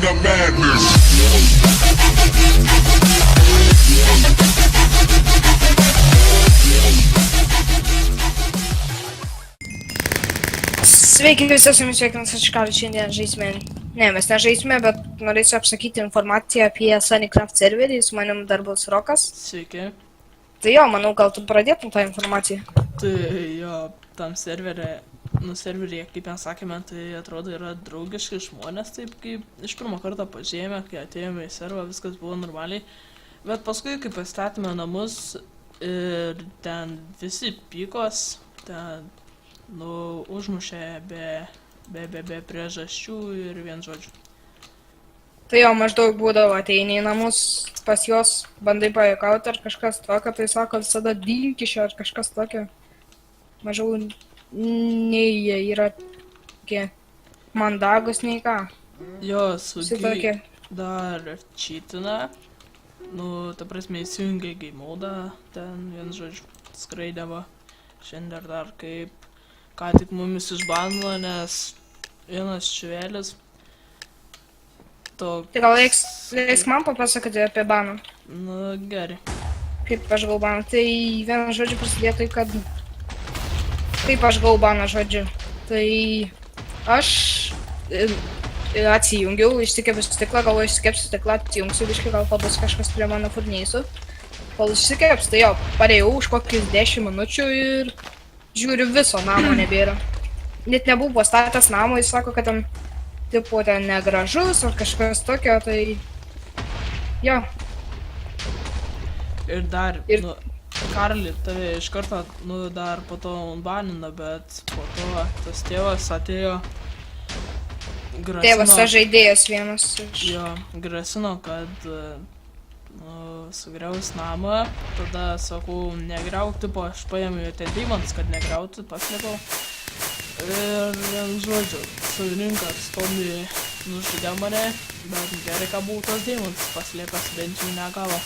the madness. Sveiki visi, su jumis sveikinas Ačikalis, šiandien žaisime, ne, mes nežaisime, bet norėsiu apsakyti informaciją apie Sunnycraft serverį, su manim dar bus Rokas. Sveiki. Tai jo, manau, gal tu pradėtum tą informaciją. Tai jo, tam serveryje, kaip mes sakėme, tai atrodo yra draugiški žmonės, taip kaip iš pirmo karto pažėmė, kai atėjome į serverą, viskas buvo normaliai. Bet paskui, kai pastatėme namus ir ten visi pykos, ten užmušė be priežasčių ir vien žodžių. Tai jo, maždaug būdavo ateini į namus pas juos, bandai pajuokauti ar kažkas tokio, tai sako visada dinkišio ar kažkas tokio. Mažiau nei jie yra tokie mandagus, nei ką. Jo, Visi sugi tokie. dar čytina, ta prasme įsijungia game modą, ten vien žodžiu skraidavo. Šiandien dar kaip ką tik mumis išbanino, nes vienas čuvelis toks... Tai gal leisk man papasakoti apie baną. Nu, gerai. Kaip aš gavau baną, tai vieną žodžiu prasidėjo tai, kad... Kaip aš gavau baną žodžiu, tai aš atsijungiau, išsikepiu stiklą, galvoju išsikepsiu stiklą, atsijungsiu, biškai gal pabus kažkas prie mano furneisų. Kol išsikeps, tai jo, parėjau už kokius 10 minučių ir žiūriu, viso namo nebėra. Net nebuvau pastatęs namo, jis sako, kad ten, tipo, ten negražus ar kažkas tokio, tai... Jo. Ir dar, Karli, tave iš karto, dar po to banino, bet po to tas tėvas atėjo, grasino... Tėvas žaidėjas vienas iš... Jo, grasino, kad sugriaus namą, tada sakau, negriauk, tipo, aš paėmiau ten deimantus, kad negriautų, paslėpiau. Ir, žodžiu, savininkas Tomi nužudė mane, bet gerai, ką buvau tos deimantus paslėpęs, bent jau negavo.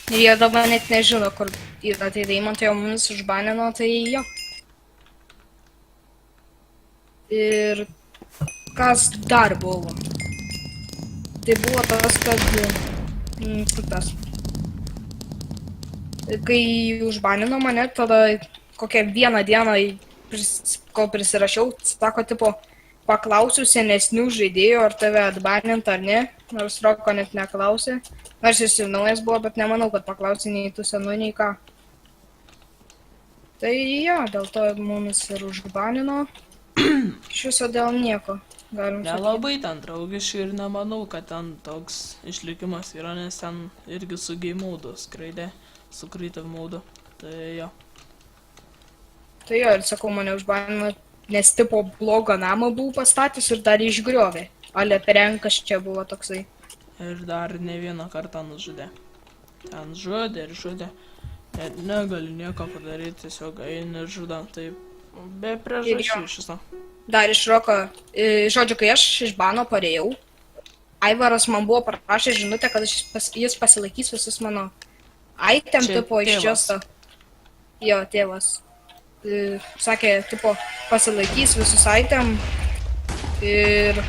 Jie dabar net nežino, kur yra tai deimantai, o mumis užbanino, tai jo. Ir kas dar buvo? Tai buvo tas, kad... tas. Kai užbanino mane, tada kokią vieną dieną, kol prisirašiau, sako, tipo, paklausiu senesnių žaidėjų, ar tave atbanint ar ne, nors Roko net neklausė. Nors jis ir naujas buvo, bet nemanau, kad paklausė nei tų senų, nei ką. Tai jo, dėl to mumis ir užbanino. Iš viso dėl nieko. Nelabai ten draugiškai ir nemanau, kad ten toks išlikimas yra, nes ten irgi su game modu skraidė, su creative modu. Tai jo. Tai jo, ir sakau, mane užbanino, nes tipo blogą namą buvau pastatęs ir dar išgriovė. Ale perenkas čia buvo toksai. Ir dar ne vieną kartą nužudė. Ten žudė ir žudė. Net negali nieko padaryti, tiesiog eini ir žudant, taip. Be priežasčių iš viso. Dar iš Roko, žodžiu, kai aš iš bano parėjau, Aivaras man buvo parašęs žinutę, kad jis pasilaikys visus mano item, tipo, iš čiosto. Jo, tėvas. Sakė, tipo, pasilaikys visus item ir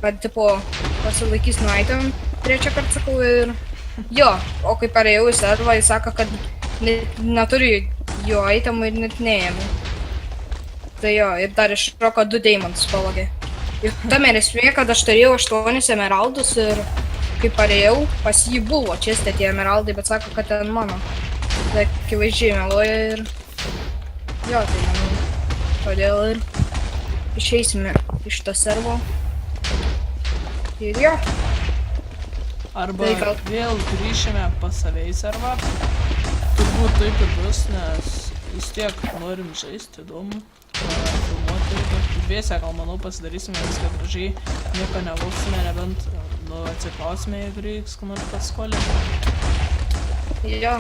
kad, tipo, pasilaikys nuo item, trečią kartą sakau ir jo, o kai parėjau į servą, jis sako, kad neturi jo itemų ir net neėmė. Tai jo, ir dar iš Roko 2 deimantus pavogė. Ir tam ir esmė, kad aš turėjau 8 emeraldus ir kai parėjau, pas jį buvo čiste tie emeraldai, bet sako, kad ten mano. Tai akivaizdžiai meluoja ir... Jo, tai manau, todėl ir išeisime iš to servo. Ir jo. Arba vėl grįšime pas save į servą. Turbūt taip ir bus, nes vis tiek norim žaisti, įdomu. Filmuoti reikia. Dviese, gal manau, pasidarysime viską gražiai, nieko nevauksime, nebent atsiklausime, jeigu reiks, ką nors paskolinti. Jo,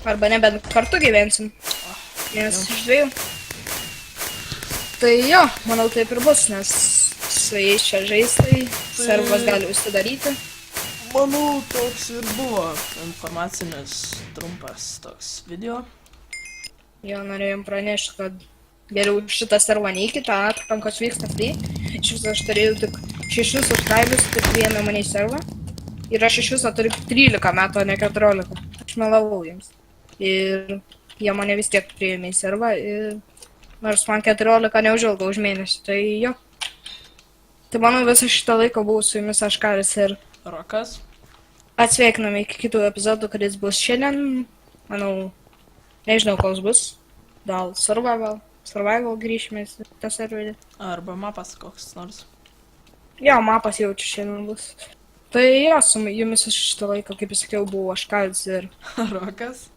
arba nebent kartu gyvensim, nes iš dviejų. Tai jo, manau taip ir bus, nes su jais čia žaistai, servas gali užsidaryti. Manau, toks ir buvo informacinis trumpas toks video. Jo, norėjom pranešti, kad geriau šitą servą nei kitą, tam kas vyksta tai. Iš viso aš turėjau tik 6 subscribers, tai priėmė mane į servą. Ir aš iš viso turiu 13 metų, o ne 14. Aš melavau jiems. Ir jie mane vis tiek priėmė į servą. Ir nors man 14 neužilgo už mėnesį, tai jo. Tai manau, visą šitą laiką buvau su jumis aš Karis ir Rokas. atsveikiname iki kitų epizodų, kuris bus šiandien. Manau, nežinau, koks bus. Gal survival grįžime į tą serverį. Arba mapas koks nors. Jo, mapas jaučiu šiandien bus. Tai jo, su jumis aš šitą laiką, kaip jau sakiau, buvau aš Karis ir Rokas.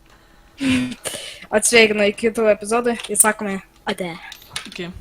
atsveikinu iki kitų epizodų ir sakome ate. Iki.